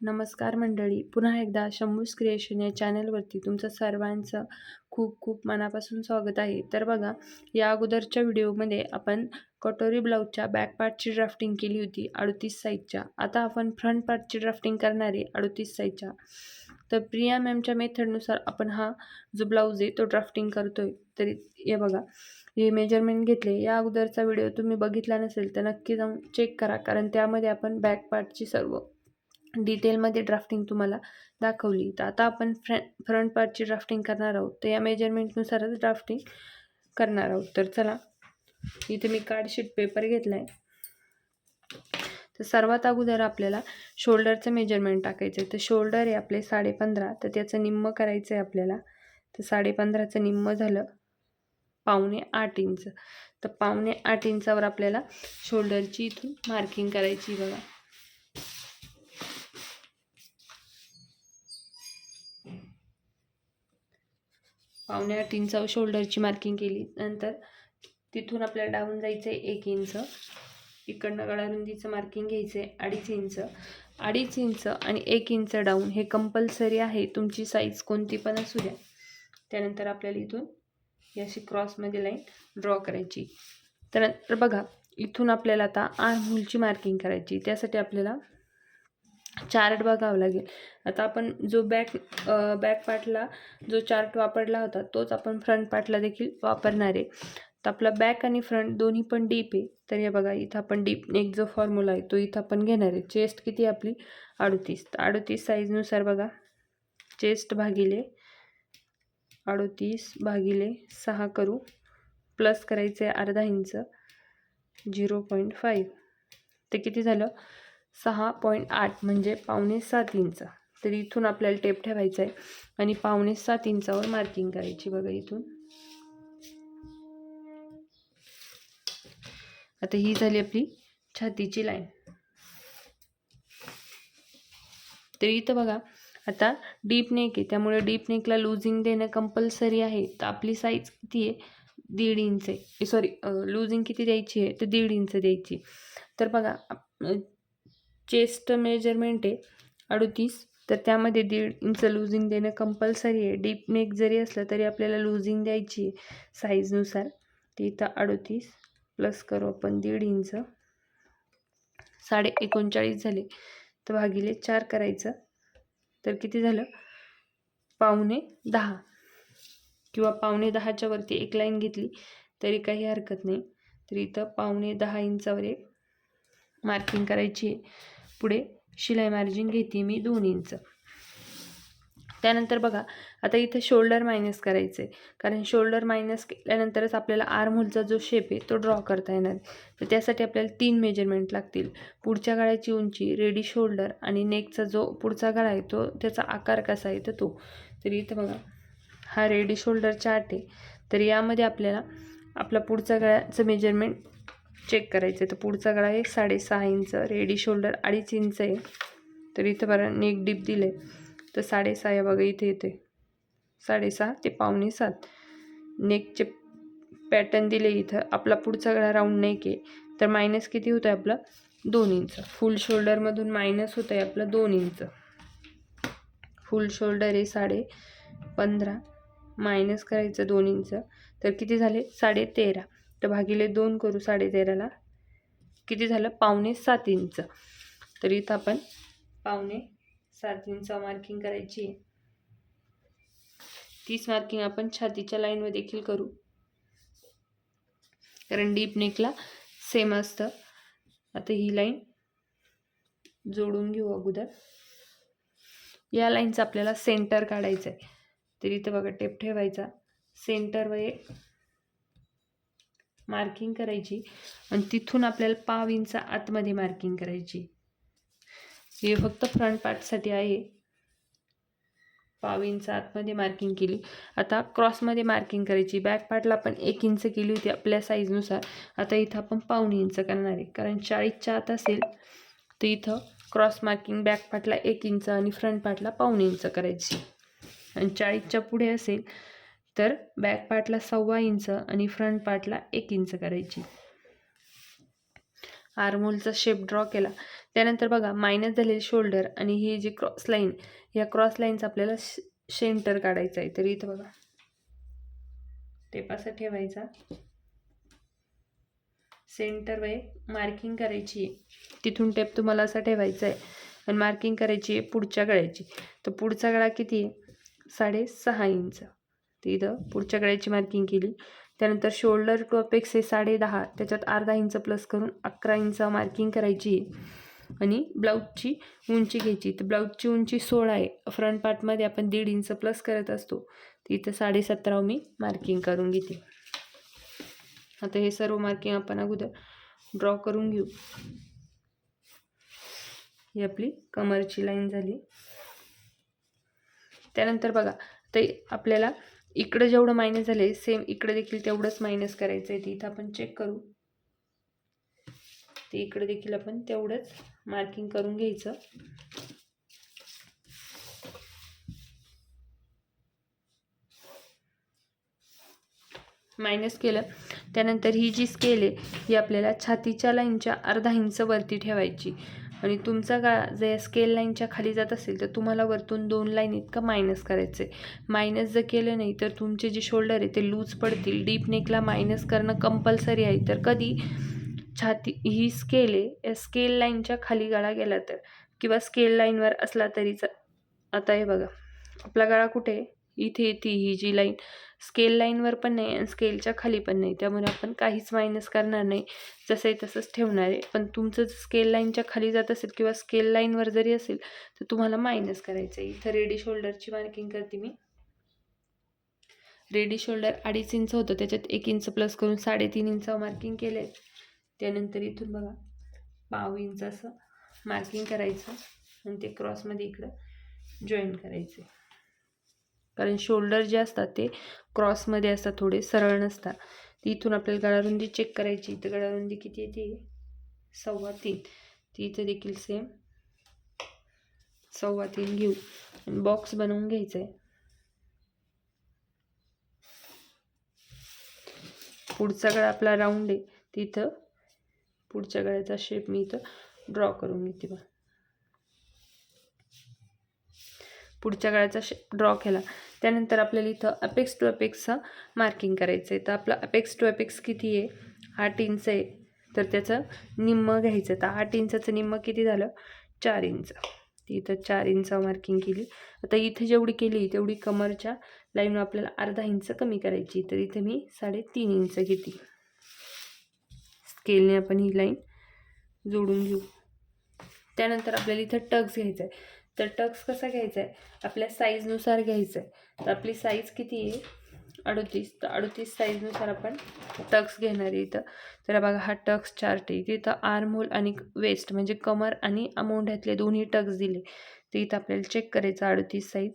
नमस्कार मंडळी, पुन्हा एकदा शंभूज क्रिएशन या चॅनलवरती तुमचं सर्वांचं खूप खूप मनापासून स्वागत आहे. तर बघा, या अगोदरच्या व्हिडिओमध्ये आपण कटोरी ब्लाऊजच्या बॅक पार्टची ड्राफ्टिंग केली होती 38 साईजच्या. आता आपण फ्रंट पार्टची ड्राफ्टिंग करणार आहे 38 साईजच्या. तर प्रिया मॅमच्या मेथडनुसार आपण हा जो ब्लाऊज आहे तो ड्राफ्टिंग करतोय. तरी हे बघा, हे मेजरमेंट घेतले. या अगोदरचा व्हिडिओ तुम्ही बघितला नसेल तर नक्की जाऊन चेक करा, कारण त्यामध्ये आपण बॅक पार्टची सर्व डिटेलमध्ये ड्राफ्टिंग तुम्हाला दाखवली. तर आता आपण फ्रंट पार्टची ड्राफ्टिंग करणार आहोत. तर या मेजरमेंटनुसारच ड्राफ्टिंग करणार आहोत. तर चला, इथे मी कार्डशीट पेपर घेतला आहे. तर सर्वात अगोदर आपल्याला शोल्डरचं मेजरमेंट टाकायचं आहे. तर शोल्डर आहे आपले 15.5, तर त्याचं निम्म करायचं आहे आपल्याला. तर 15.5चं निम्म झालं 7.25 इंच. तर 7.25 इंचावर आपल्याला शोल्डरची इथून मार्किंग करायची. बघा, 7.25 इंचावर शोल्डरची मार्किंग केली. नंतर तिथून आपल्याला डाऊन जायचं आहे 1 इंच. इकडनं गळारुंदीचं मार्किंग घ्यायचं आहे 2.5 इंच. 2.5 इंच आणि 1 इंच डाऊन हे कंपल्सरी आहे, तुमची साईज कोणती पण असू द्या. त्यानंतर आपल्याला इथून ही अशी क्रॉसमध्ये लाईन ड्रॉ करायची. त्यानंतर बघा, इथून आपल्याला आता आर्महोलची मार्किंग करायची. त्यासाठी आपल्याला चार्ट बघावं लागेल. आता आपण जो बॅक पार्टला जो चार्ट वापरला होता तोच आपण फ्रंट पार्टला देखील वापरणार आहे. तर आपला बॅक आणि फ्रंट दोन्ही पण डीप आहे. तर हे बघा, इथं आपण डीप नेक जो फॉर्म्युला आहे तो इथं आपण घेणार आहे. चेस्ट किती आपली 38. तर 38 साईजनुसार बघा, चेस्ट भागिले 38 भागिले 6 करू, प्लस करायचं आहे अर्धा इंच 0.5. ते किती झालं 6.8 म्हणजे 6.25 इंच. तर इथून आपल्याला टेप ठेवायचा आहे आणि 6.25 इंचावर मार्किंग करायची. बघा, इथून आता ही झाली आपली छातीची लाईन. तर इथं बघा, आता डीप नेक आहे, त्यामुळे डीप नेकला लूजिंग देणं कंपल्सरी आहे. तर आपली साईज किती आहे 1.5 इंच आहे. सॉरी, लूजिंग किती द्यायची आहे तर 1.5 इंच द्यायची. तर बघा, चेस्ट मेजरमेंट आहे 38, तर त्यामध्ये 1.5 इंच लूजिंग देणं कंपल्सरी आहे. डीप नेक जरी असलं तरी आपल्याला लूजिंग द्यायची आहे साईजनुसार. ती इथं 38 प्लस करू आपण 1.5 इंच 39.5 झाले. तर भागिले 4 करायचं. तर किती झालं 9.25 किंवा 9.10च्या वरती एक लाईन घेतली तरी काही हरकत नाही. तर इथं 9.10 इंचावर एक मार्किंग करायची आहे. पुढे शिलाई मार्जिन घेते मी 2 इंच. त्यानंतर बघा, आता इथं शोल्डर मायनस करायचं आहे, कारण शोल्डर मायनस केल्यानंतरच आपल्याला आर्महोलचा जो शेप आहे तो ड्रॉ करता येणार. तर त्यासाठी आपल्याला 3 मेजरमेंट लागतील. पुढच्या गळ्याची उंची, रेडी शोल्डर आणि नेकचा जो पुढचा गळा आहे तो त्याचा आकार कसा आहे तर तो. तर इथं बघा, हा रेडी शोल्डर चार्ट आहे. तर यामध्ये आपल्याला आपला पुढचा गळ्याचं मेजरमेंट चेक करायचं आहे. तर पुढचा गळा आहे 6.5 इंच, रेडी शोल्डर 2.5 इंच आहे. तर इथं बरं नेक डीप दिलं आहे, तर 6.5 आहे. बघा, इथे येते 6.5 ते 6.25. नेकचे पॅटर्न दिले इथं. आपला पुढचा गळा राऊंड नेक आहे, तर मायनस किती होतं आहे आपलं 2 इंच. फुल शोल्डरमधून मायनस होतं आहे आपलं 2 इंच. फुल शोल्डर आहे 15.5, मायनस करायचं 2 इंच. तर किती झाले 13.5. तर भागिले 2 करू 13.5ला. किती झालं 6.25 इंच. तर इथं आपण 6.25 इंच मार्किंग करायची आहे. 30 मार्किंग आपण छातीच्या लाईनवर देखील करू, कारण डीप नेकला सेम असतं. आता ही लाईन जोडून घेऊ अगोदर. या लाईनचा आपल्याला सेंटर काढायचं आहे. तर इथं बघा, टेप ठेवायचा, सेंटरवर एक मार्किंग करायची आणि तिथून आपल्याला 1/2 इंच आतमध्ये मार्किंग करायची. हे फक्त फ्रंट पार्टसाठी आहे. 1/2 इंच आतमध्ये मार्किंग केली. आता क्रॉसमध्ये मार्किंग करायची. बॅक पार्टला आपण 1 इंच केली होती आपल्या साईजनुसार. आता इथं आपण 1/2 इंच करणार आहे, कारण 40च्या आत असेल तर इथं क्रॉस मार्किंग बॅक पार्टला 1 इंच आणि फ्रंट पार्टला 1/2 इंच करायची. आणि 40च्या पुढे असेल तर बॅक पार्टला 1.25 इंच आणि फ्रंट पार्टला 1 इंच करायची. आर्महोलचा शेप ड्रॉ केला. त्यानंतर बघा मायनस झालेले शोल्डर आणि ही जी क्रॉस लाईन, या क्रॉस लाईनचा आपल्याला सेंटर काढायचा आहे. तर इथं बघा टेप असा ठेवायचा, सेंटर वे मार्किंग करायची आहे. तिथून टेप तुम्हाला असा ठेवायचा आहे आणि मार्किंग करायची आहे पुढच्या गळ्याची. तर पुढचा गळा किती आहे? 6.5 इंच. तर इथं पुढच्या गळ्याची मार्किंग केली. त्यानंतर शोल्डर टू अपेक्स आहे 10.5, त्याच्यात अर्धा इंच प्लस करून 11 इंच मार्किंग करायची आहे. आणि ब्लाऊजची उंची घ्यायची. तर ब्लाऊजची उंची 16 आहे. फ्रंट पार्टमध्ये आपण 1.5 इंच प्लस करत असतो. तर इथं 17.5 मी मार्किंग करून घेते. आता हे सर्व मार्किंग आपण अगोदर ड्रॉ करून घेऊ. ही आपली कमरची लाईन झाली. त्यानंतर बघा ते आपल्याला इकडं जेवढं मायनस झाले सेम इकडे देखील तेवढंच मायनस करायचं आहे. इथं आपण चेक करू. ते इकडे देखील आपण तेवढंच मार्किंग करून घ्यायचं. मायनस केलं. त्यानंतर ही जी स्केल आहे ही आपल्याला छातीच्या लाईनच्या अर्धा इंच वरती ठेवायची आणि तुमचा गळा जर स्केल लाईनच्या खाली जात असेल तर तुम्हाला वरतून 2 लाईन इतकं मायनस करायचं आहे. मायनस जर केलं नाही तर तुमचे जे शोल्डर आहे ते लूज पडतील. डीप नेकला मायनस करणं कंपल्सरी आहे. तर कधी छाती ही स्केल आहे, या स्केल लाईनच्या खाली गळा गेला तर किंवा स्केल लाईनवर असला तरीच. आता हे बघा आपला गळा कुठे आहे? इथे येते ही जी लाईन. स्केल लाईनवर पण नाही आणि स्केलच्या खाली पण नाही. त्यामुळे आपण काहीच मायनस करणार नाही, जसं आहे तसंच ठेवणार आहे. पण तुमचं स्केल लाईनच्या खाली जात असेल किंवा स्केल लाईनवर जरी असेल तर तुम्हाला मायनस करायचं आहे. इथं रेडी शोल्डरची मार्किंग करते मी. रेडी शोल्डर 2.5 इंच होतं, त्याच्यात 1 इंच प्लस करून 3.5 इंच मार्किंग केले. त्यानंतर इथून बघा 1/2 इंच असं मार्किंग करायचं आणि ते क्रॉसमध्ये इकडं जॉईन करायचे. कारण शोल्डर जे असतात ते क्रॉसमध्ये असतात, थोडे सरळ नसतात. इथून आपल्याला गळारुंदी चेक करायची. तर गळारुंदी किती येते? 3.25. ती इथं देखील सेम 3.25 घेऊ आणि बॉक्स बनवून घ्यायचा आहे. पुढचा गळा आपला राऊंड आहे, तिथं पुढच्या गळ्याचा शेप मी इथं ड्रॉ करून घेते. बघा पुढच्या गळ्याचा शेप ड्रॉ केला. त्यानंतर आपल्याला इथं अपेक्स टू अपेक्सचं मार्किंग करायचं आहे. तर आपला अपेक्स टू अपेक्स किती आहे? 8 इंच आहे. तर त्याचं निम्म घ्यायचं. तर 8 इंचाचं निम्म किती झालं? 4 इंच. इथं 4 इंच मार्किंग केली. आता इथे जेवढी केली तेवढी कमरच्या लाईन आपल्याला अर्धा इंच कमी करायची. तर इथे मी 3.5 इंच घेते. स्केलने आपण ही लाईन जोडून घेऊ. त्यानंतर आपल्याला इथं टक्स घ्यायचा आहे. तर टक्स कसा घ्यायचा आहे? आपल्या साईजनुसार घ्यायचं आहे. तर आपली साईज किती आहे? 38. तर 38 साईजनुसार आपण टक्स घेणार आहे इथं. तर बघा हा टक्स चार्ट आहे. तिथं आर्महोल आणि वेस्ट म्हणजे कमर आणि मोंढ्यातले दोन्ही टक्स दिले. तर इथं आपल्याला चेक करायचं 38 साईज.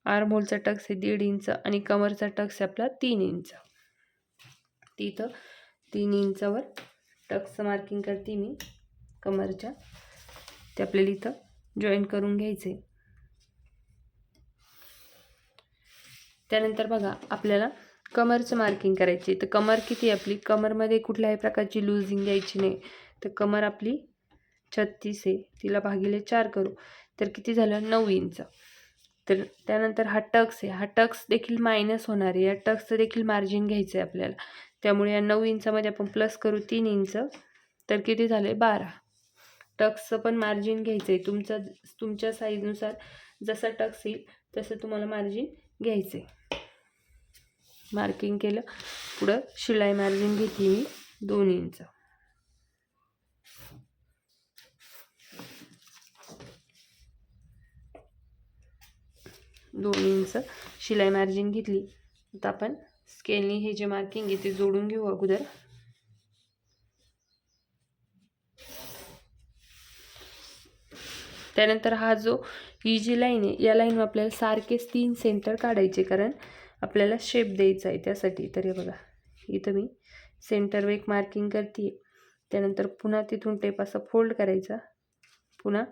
आर्महोलचा टक्स आहे 1.5 इंच आणि कमरचा टक्स आहे आपला 3 इंच. तिथं 3 इंचावर टक्सचं मार्किंग करते मी कमरच्या. ते आपल्याला इथं जॉईन करून घ्यायचे. त्यानंतर बघा आपल्याला कमरचं मार्किंग करायची. तर कमर किती आहे आपली? कमरमध्ये कुठल्याही प्रकारची लूजिंग द्यायची नाही. तर कमर आपली 36 आहे, तिला भागिले 4 करू. तर किती झालं? 9 इंच. तर त्यानंतर हा टक्स आहे, हा टक्स देखील मायनस होणार आहे. या टक्सचं देखील मार्जिन घ्यायचं आहे आपल्याला. त्यामुळे या 9 इंचामध्ये आपण प्लस करू 3 इंच. तर किती झाले? 12. टक्सचं पण मार्जिन घ्यायचं आहे. तुमच्या साईजनुसार जसा टक्स येईल तसं तुम्हाला मार्जिन घ्यायचं आहे. मार्किंग केलं. पुढं शिलाई मार्जिन घेतली मी 2 इंच. शिलाई मार्जिन घेतली. आता आपण स्केलनी हे जे मार्किंग आहे ते जोडून घेऊ अगोदर. त्यानंतर ही जी लाईन आहे या लाईन आपल्याला सारखेच 3 सेंटर काढायचे, कारण आपल्याला शेप द्यायचा आहे त्यासाठी. तर हे बघा इथं मी सेंटर एक मार्किंग करते. त्यानंतर पुन्हा तिथून टेप असा फोल्ड करायचा, पुन्हा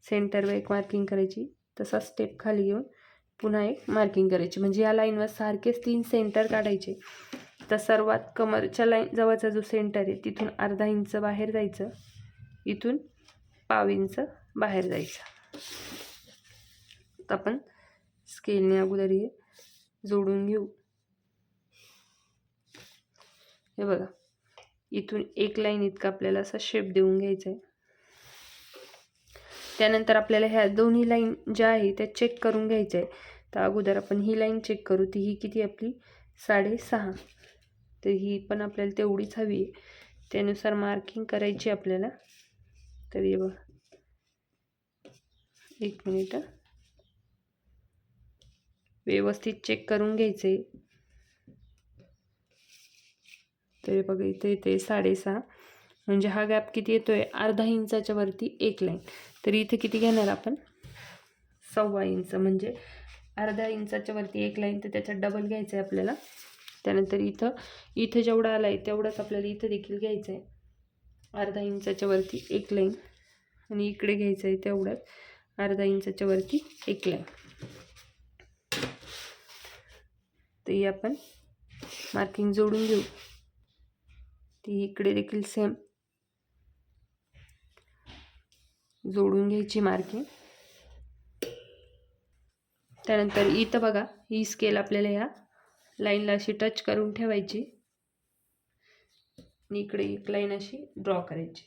सेंटर एक मार्किंग करायची, तसा स्टेप खाली घेऊन पुन्हा एक मार्किंग करायची. म्हणजे या लाईनवर सारखेच 3 सेंटर काढायचे. तर सर्वात कमरच्या लाईन जवळचा जो सेंटर आहे तिथून अर्धा इंच बाहेर जायचं, इथून पाव इंच बाहेर जायचं. तर आपण स्केलने अगोदर हे जोडून घेऊ. हे बघा, इथून एक लाईन इतका आपल्याला असा शेप देऊन घ्यायचा आहे. त्यानंतर आपल्याला ह्या दोन्ही लाईन ज्या आहे त्या चेक करून घ्यायच्या आहे. तर अगोदर आपण ही लाईन चेक करू. ती ही किती आपली 6.5. तर ही पण आपल्याला तेवढीच हवी आहे, त्यानुसार मार्किंग करायची आपल्याला. तर हे बघा, एक मिनिट, व्यवस्थित चेक करून घ्यायचे. तर हे बघा, इथे येते 6.5, म्हणजे हा गॅप किती येतोय, अर्धा इंचाच्या वरती एक लाईन. तर इथे किती घेणार आपण, 1.25 इंच, म्हणजे अर्धा इंचाच्या वरती एक लाईन, तर त्याच्यात डबल घ्यायचं आहे आपल्याला. त्यानंतर इथं जेवढा आला आहे तेवढंच आपल्याला इथं देखील घ्यायचं आहे, अर्धा इंचाच्या वरती एक लाईन, आणि इकडे घ्यायचं आहे तेवढंच, अर्धा इंचाच्या वरती एक लाईन. तर ही आपण मार्किंग जोडून घेऊ. ती इकडे देखील सेम जोडून घ्यायची मार्किंग. त्यानंतर इथं बघा, ही स्केल आपल्याला ह्या लाईनला अशी टच करून ठेवायची आणि इकडे एक लाईन अशी ड्रॉ करायची.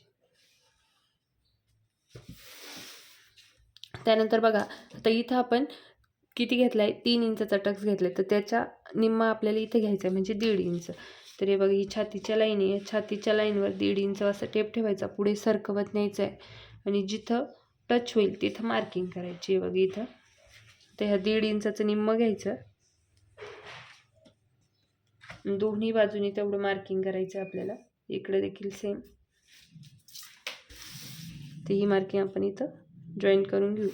त्यानंतर बघा, आता इथं आपण किती घेतलाय, 3 इंचाचा टक्स घेतलाय, तर त्याच्या निम्मा आपल्याला इथे घ्यायचा आहे, म्हणजे 1.5 इंच. तर हे बघा, ही छातीच्या लाईन आहे, छातीच्या लाईनवर 1.5 इंच असा टेप ठेवायचा, पुढे सरकवत न्यायचं आहे, आणि जिथं टच होईल तिथं मार्किंग करायची आहे. बघा इथं, तर ह्या 1.5 इंचाचं निम्म घ्यायचं, दोन्ही बाजूनी तेवढं मार्किंग करायचं आपल्याला. इकडे देखील सेम. तर ही मार्किंग आपण इथं जॉईन करून घेऊ.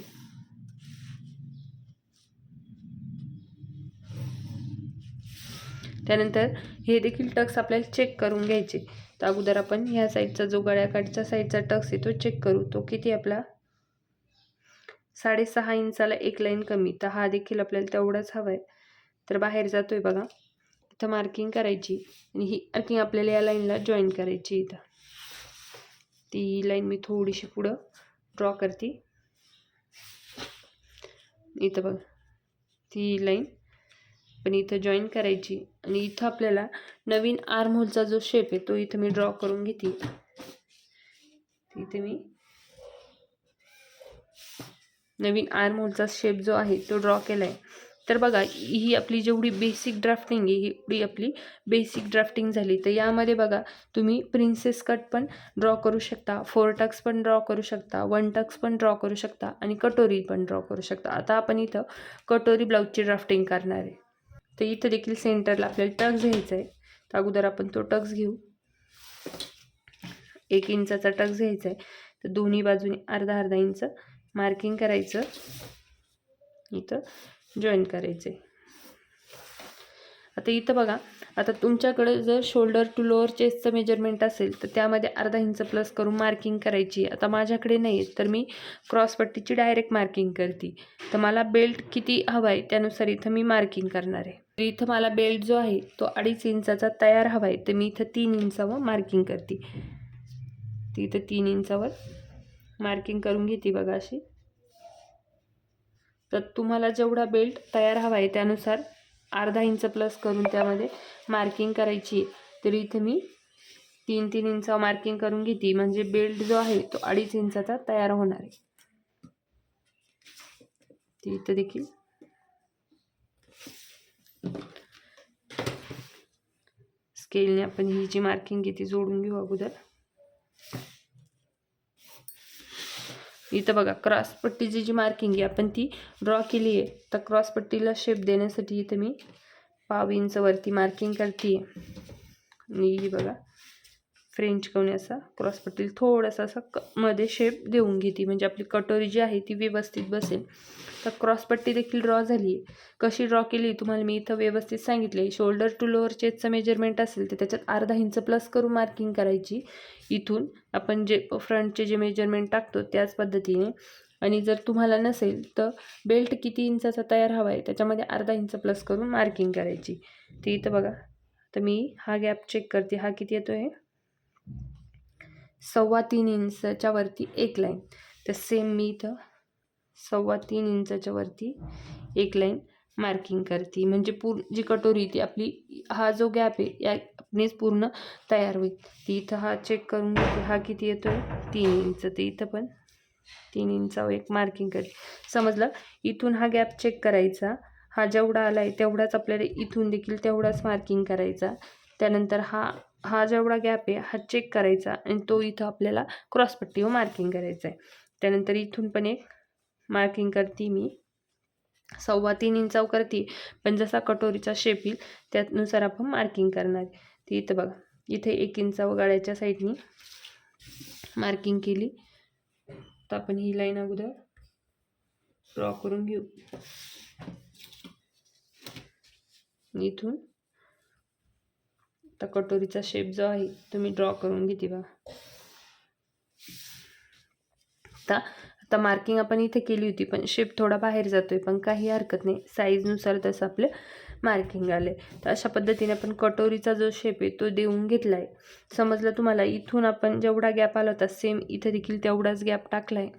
त्यानंतर हे देखील टक्स आपल्याला चेक करून घ्यायचे. तर अगोदर आपण ह्या साईडचा जो गळ्याकडच्या साईडचा टक्स आहे तो चेक करू. तो किती आपला 6.5 इंचाला एक लाईन कमी, तर हा देखील आपल्याला तेवढाच हवा आहे. तर बाहेर जातोय बघा, इथं मार्किंग करायची, आणि ही मार्किंग आपल्याला या लाईनला जॉईन करायची. इथं ती लाईन मी थोडीशी पुढं ड्रॉ करते. इथं बघा, ती लाईन पण इथं जॉईन करायची, आणि इथं आपल्याला नवीन आर्म होलचा जो शेप आहे तो इथं मी ड्रॉ करून घेते. इथे मी नवीन आर्म होलचा शेप जो आहे तो ड्रॉ केला आहे. तर बघा, ही आपली जेवढी बेसिक ड्राफ्टिंग आहे, ही आपली बेसिक ड्राफ्टिंग झाली. तर यामध्ये बघा, तुम्ही प्रिन्सेस कट पण ड्रॉ करू शकता, 4 टक्स पण ड्रॉ करू शकता, 1 टक्स पण ड्रॉ करू शकता, आणि कटोरी पण ड्रॉ करू शकता. आता आपण इथं कटोरी ब्लाऊजची ड्राफ्टिंग करणार आहे. तर इथं देखील सेंटरला आपल्याला टक्स घ्यायचा आहे. तर अगोदर आपण तो टक्स घेऊ. 1 इंचाचा टक्स घ्यायचा आहे. तर दोन्ही बाजूनी अर्धा इंच मार्किंग करायचं, इथं जॉईन करायचं आहे. आता इथं बघा, आता तुमच्याकडे जर शोल्डर टू लोअर चेस्टचं मेजरमेंट असेल तर त्यामध्ये अर्धा इंच प्लस करून मार्किंग करायची. आता माझ्याकडे नाही आहे, तर मी क्रॉसपट्टीची डायरेक्ट मार्किंग करते. तर मला बेल्ट किती हवा आहे त्यानुसार इथं मी मार्किंग करणार आहे. तर इथं मला बेल्ट जो आहे तो 2.5 इंचाचा तयार हवा आहे, तर मी इथं 3 इंचावर मार्किंग करते. तर इथं 3 इंचावर मार्किंग करून घेते बघा अशी. तर तुम्हाला जेवढा बेल्ट तयार हवा आहे त्यानुसार अर्धा इंच प्लस करून त्यामध्ये मार्किंग करायची. तर इथे मी 3-3 इंचावर मार्किंग करून घेते, म्हणजे बेल्ट जो आहे तो 2.5 इंचाचा तयार होणार आहे. इथं देखील स्केलने आपण ही जी मार्किंग आहे ती जोडून घेऊ अगोदर. इथं बघा, क्रॉसपट्टीची जी मार्किंग आहे आपण ती ड्रॉ केली आहे. तर क्रॉसपट्टीला शेप देण्यासाठी इथं मी 1/2 इंच वरती मार्किंग करते. आणि बघा, फ्रेंच कवने असा क्रॉसपट्टीला थोडासा असा मध्ये शेप देऊन घेते, म्हणजे आपली कटोरी जी आहे ती व्यवस्थित बसेल. तर क्रॉसपट्टी देखील ड्रॉ झाली आहे. कशी ड्रॉ केली तुम्हाला मी इथं व्यवस्थित सांगितले. शोल्डर टू लोअर चेस्टचं मेजरमेंट असेल तर त्याच्यात अर्धा इंच प्लस करून मार्किंग करायची. इथून आपण जे फ्रंटचे जे मेजरमेंट टाकतो त्याच पद्धतीने. आणि जर तुम्हाला नसेल तर बेल्ट किती इंचाचा तयार हवा आहे त्याच्यामध्ये अर्धा इंच प्लस करून मार्किंग करायची. ते इथं बघा, तर मी हा गॅप चेक करते, हा किती येतो आहे 3.25 इंचच्या वरती एक लाईन. तर सेम मी इथं 3.25 इंचच्या वरती एक लाईन मार्किंग करते, म्हणजे पूर्ण जी कटोरी ती आपली हा जो गॅप आहे यानेच पूर्ण तयार होईल. ती इथं हा चेक करून घेते, हा किती येतो आहे 3 इंच. तर इथं पण 3 इंचावर एक मार्किंग करते. समजलं? इथून हा गॅप चेक करायचा, हा जेवढा आला आहे तेवढाच आपल्याला इथून देखील तेवढाच मार्किंग करायचा. त्यानंतर हा जेवढा गॅप आहे हा चेक करायचा आणि तो इथं आपल्याला क्रॉसपट्टीवर मार्किंग करायचा आहे. त्यानंतर इथून पण एक मार्किंग करते मी, 3.25 इंचावर करते, पण जसा कटोरीचा शेप येईल त्यानुसार आपण मार्किंग करणार. ती इथं बघा, इथे 1 इंचावर गळ्याच्या साईडनी मार्किंग केली. तर आपण ही लाईन अगोदर ड्रॉ करून घेऊ. इथून आता कटोरीचा शेप जो आहे तो मी ड्रॉ करून घेते बघा. आता मार्किंग आपण इथे केली होती, पण शेप थोडा बाहेर जातोय, पण काही हरकत नाही, साईजनुसार तसं आपलं मार्किंग आले. तर अशा पद्धतीने आपण कटोरीचा जो शेप आहे तो देऊन घेतला आहे. समजलं तुम्हाला? इथून आपण जेवढा गॅप आला होता सेम इथे देखील तेवढाच गॅप टाकला आहे.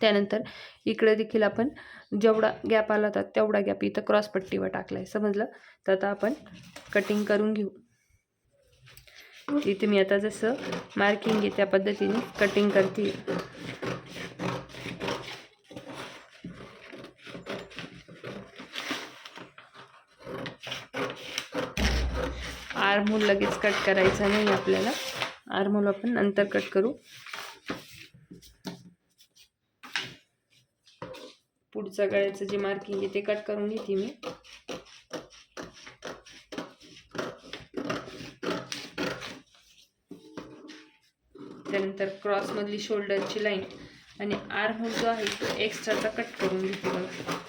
त्यानंतर इकडे देखील आपण जेवढा गॅप आला होता तेवढा गॅप इथं क्रॉसपट्टीवर टाकला आहे. समजलं? तर आता आपण कटिंग करून घेऊ. इथे मी आता जसं मार्किंग आहे त्या पद्धतीने कटिंग करते. आर्महोल लगेच कट करायचा नाही आपल्याला, आर्महोल आपण नंतर कट करू. पुढच्या गळ्याचं जे मार्किंग आहे ते कट करून घेते मी. त्यानंतर क्रॉसमधली शोल्डरची लाईन आणि आर्महोल जो आहे तो एक्स्ट्राचा कट करून घेते बघा.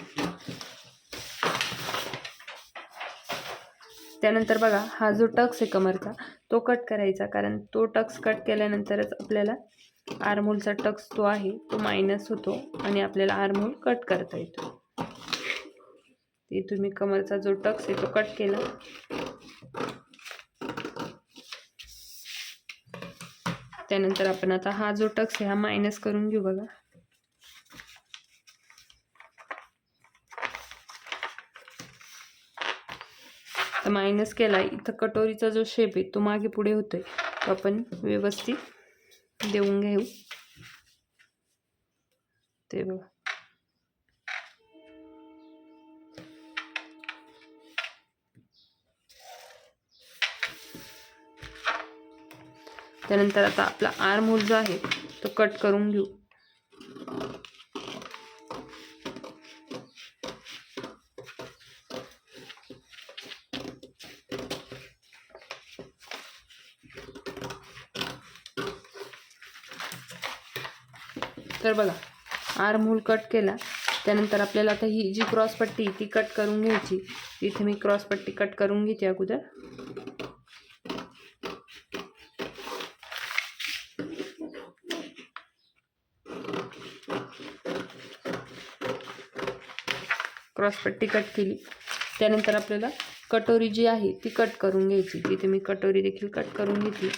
त्यानंतर बघा, हा जो टक्स आहे कमरचा तो कट करायचा, कारण तो टक्स कट केल्यानंतरच आपल्याला आर्महोलचा टक्स जो आहे तो मायनस होतो आणि आपल्याला आर्महोल कट करता येतो. इथून मी कमरचा जो टक्स आहे तो कट केला. त्यानंतर आपण आता हा जो टक्स आहे हा मायनस करून घेऊ बघा. तर मायनस केला, इथं कटोरीचा जो शेप आहे तो मागे पुढे होतोय, तो आपण व्यवस्थित देऊन घेऊ. ते बघा, त्यानंतर आता आपला आर्महोल जो आहे तो कट करून घेऊ. तर बघा, आर्महोल कट केला. त्यानंतर आपल्याला आता ही जी क्रॉसपट्टी ती कट करून घ्यायची. इथे मी क्रॉसपट्टी कट करून घेते अगोदर. क्रॉसपट्टी कट केली. त्यानंतर आपल्याला कटोरी जी आहे ती कट करून घ्यायची. तिथे मी कटोरी देखील कट करून घेतली.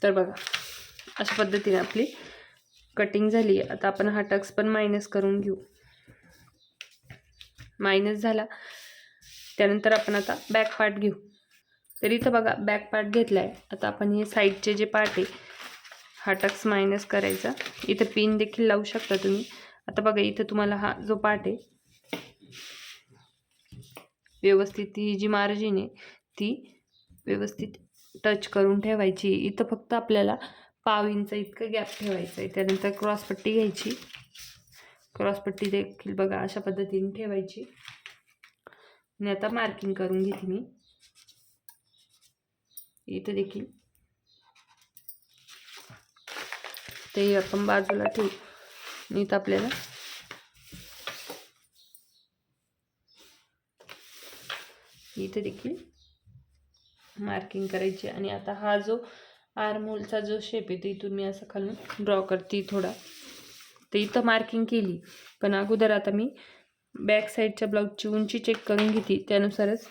तर बघा, अशा पद्धतीने आपली कटिंग झाली. आता आपण हा टक्स पण मायनस करून घेऊ. मायनस झाला. त्यानंतर आपण आता बॅक पार्ट घेऊ. तर इथं बघा, बॅक पार्ट घेतलाय. आता आपण हे साईडचे जे पार्ट आहे हा टक्स मायनस करायचा. इथं पिन देखील लावू शकता तुम्ही. आता बघा, इथं तुम्हाला हा जो पार्ट आहे व्यवस्थित ती जी मार्जिन आहे ती व्यवस्थित टच करून ठेवायची. इथं फक्त आपल्याला 1/2 इंच इतकं गॅप ठेवायचं आहे. त्यानंतर क्रॉसपट्टी घ्यायची. क्रॉसपट्टी देखील बघा अशा पद्धतीने ठेवायची. आणि आता मार्किंग करून घेते मी. इथं देखील ते आपण बाजूला ठेवू. इथं आपल्याला इथे देखील मार्किंग करायची. आणि आता हा जो आर्महोलचा जो शेप आहे तो इथून मी असं खालून ड्रॉ करते थोडा. तर इथं मार्किंग केली, पण अगोदर आता मी बॅक साईडच्या ब्लाऊजची उंची चेक करून घेते. त्यानुसारच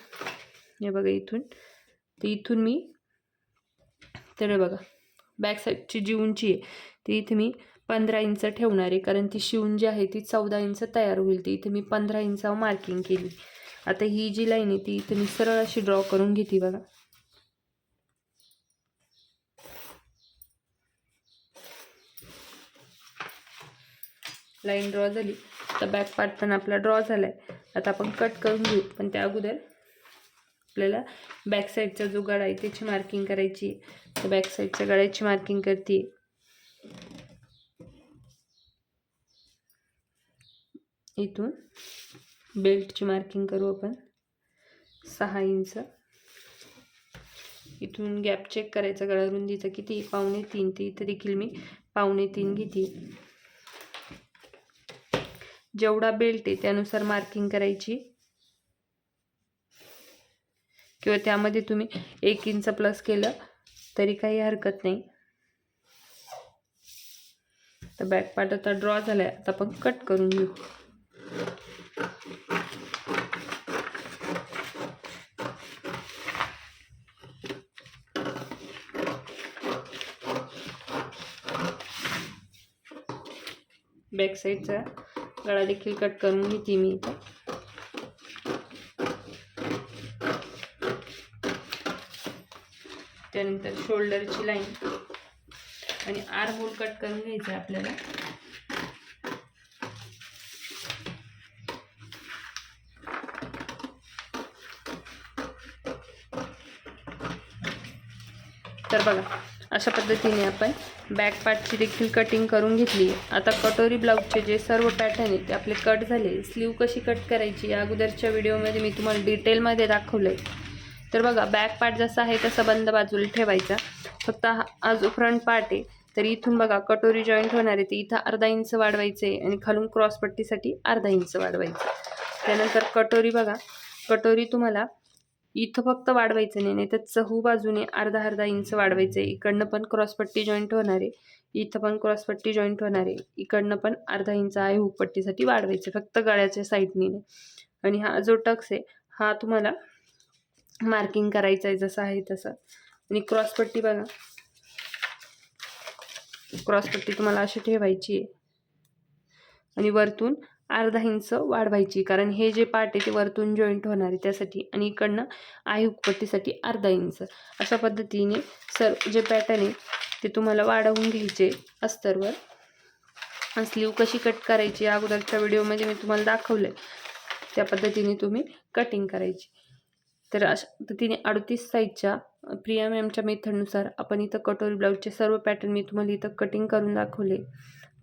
हे बघा इथून, तर इथून मी, तर बघा बॅक साईडची जी उंची आहे ती इथे मी 15 इंच ठेवणार आहे, कारण ती शिवून जी आहे ती 14 इंच तयार होईल. ती इथे मी 15 इंचावर मार्किंग केली. आता ही जी लाईन आहे ती इथे मी सरळ अशी ड्रॉ करून घेते बघा. लाईन ड्रॉ झाली तर बॅक पार्ट पण आपला ड्रॉ झाला आहे. आता आपण कट करून घेऊ, पण त्या अगोदर आपल्याला बॅक साईडचा जो गळा आहे त्याची मार्किंग करायची. तर बॅक साईडच्या गळ्याची मार्किंग करते. इथून बेल्टची मार्किंग करू आपण 6 इंच. इथून गॅप चेक करायचा गळा रुंदीचा किती, 2.25. ते इथे देखील मी 2.25 घेते. जेवढा बेल्ट आहे त्यानुसार मार्किंग करायची, किंवा त्यामध्ये तुम्ही 1 इंच प्लस केलं तरी काही हरकत नाही. तर बॅक पार्ट आता ड्रॉ झालाय, आता आपण कट करून घेऊ. बॅक साईडचा गळा देखील कट करून घेते मी इथं. त्यानंतर शोल्डरची लाईन आणि आर्म होल कट करून घ्यायचं आपल्याला. तर बघा अशा पद्धतीने आपण बॅक पार्टची देखील कटिंग करून घेतली. आता कटोरी ब्लाऊजचे जे सर्व पॅटर्न आहेत ते आपले कट झाले. स्लीव कशी कट करायची या अगोदरच्या व्हिडिओमध्ये मी तुम्हाला डिटेलमध्ये दाखवलं आहे. तर बघा बॅक पार्ट जसा आहे तसा बंद बाजूला ठेवायचा. फक्त हा जो फ्रंट पार्ट आहे तर इथून बघा कटोरी जॉईंट होणार आहे, ते इथं अर्धा इंच वाढवायचे आणि खालून क्रॉसपट्टीसाठी अर्धा इंच वाढवायचं. त्यानंतर कटोरी बघा, कटोरी तुम्हाला इथं फक्त वाढवायचं नाही, तर चहू बाजूने अर्धा इंच वाढवायचं. इकडनं पण क्रॉसपट्टी जॉईंट होणार आहे, इथं पण क्रॉसपट्टी जॉईंट होणार आहे, इकडनं पण अर्धा इंच आहे हुकपट्टीसाठी वाढवायचे, फक्त गळ्याच्या साईडने. आणि हा जो टक्स आहे हा तुम्हाला मार्किंग करायचं आहे जसं आहे तसं. आणि क्रॉसपट्टी बघा, क्रॉसपट्टी तुम्हाला अशी ठेवायची आहे आणि वरतून अर्धा इंच वाढवायची, कारण हे जे पार्ट आहे ते वरतून जॉईंट होणार आहे त्यासाठी. आणि इकडनं आहे हुकपट्टीसाठी अर्धा इंच. अशा पद्धतीने जे पॅटर्न आहे ते तुम्हाला वाढवून घ्यायचे अस्तरवर. स्लीव कशी कट करायची अगोदरच्या व्हिडिओमध्ये मी तुम्हाला दाखवलं आहे, त्या पद्धतीने तुम्ही कटिंग करायची. तर अशा पद्धतीने 38 साईजच्या प्रिया मॅमच्या मेथडनुसार आपण इथं कटोरी ब्लाऊजचे सर्व पॅटर्न मी तुम्हाला इथं कटिंग करून दाखवले.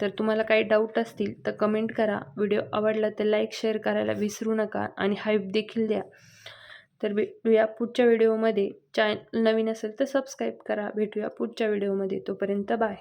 तर तुम्हाला काही डाऊट असतील तर कमेंट करा. व्हिडिओ आवडला तर लाईक शेअर करायला विसरू नका आणि हाईप देखील द्या. तर भेटूया पुढच्या व्हिडिओमध्ये. चॅनल नवीन असेल तर सबस्क्राईब करा. भेटूया पुढच्या व्हिडिओमध्ये. तोपर्यंत बाय.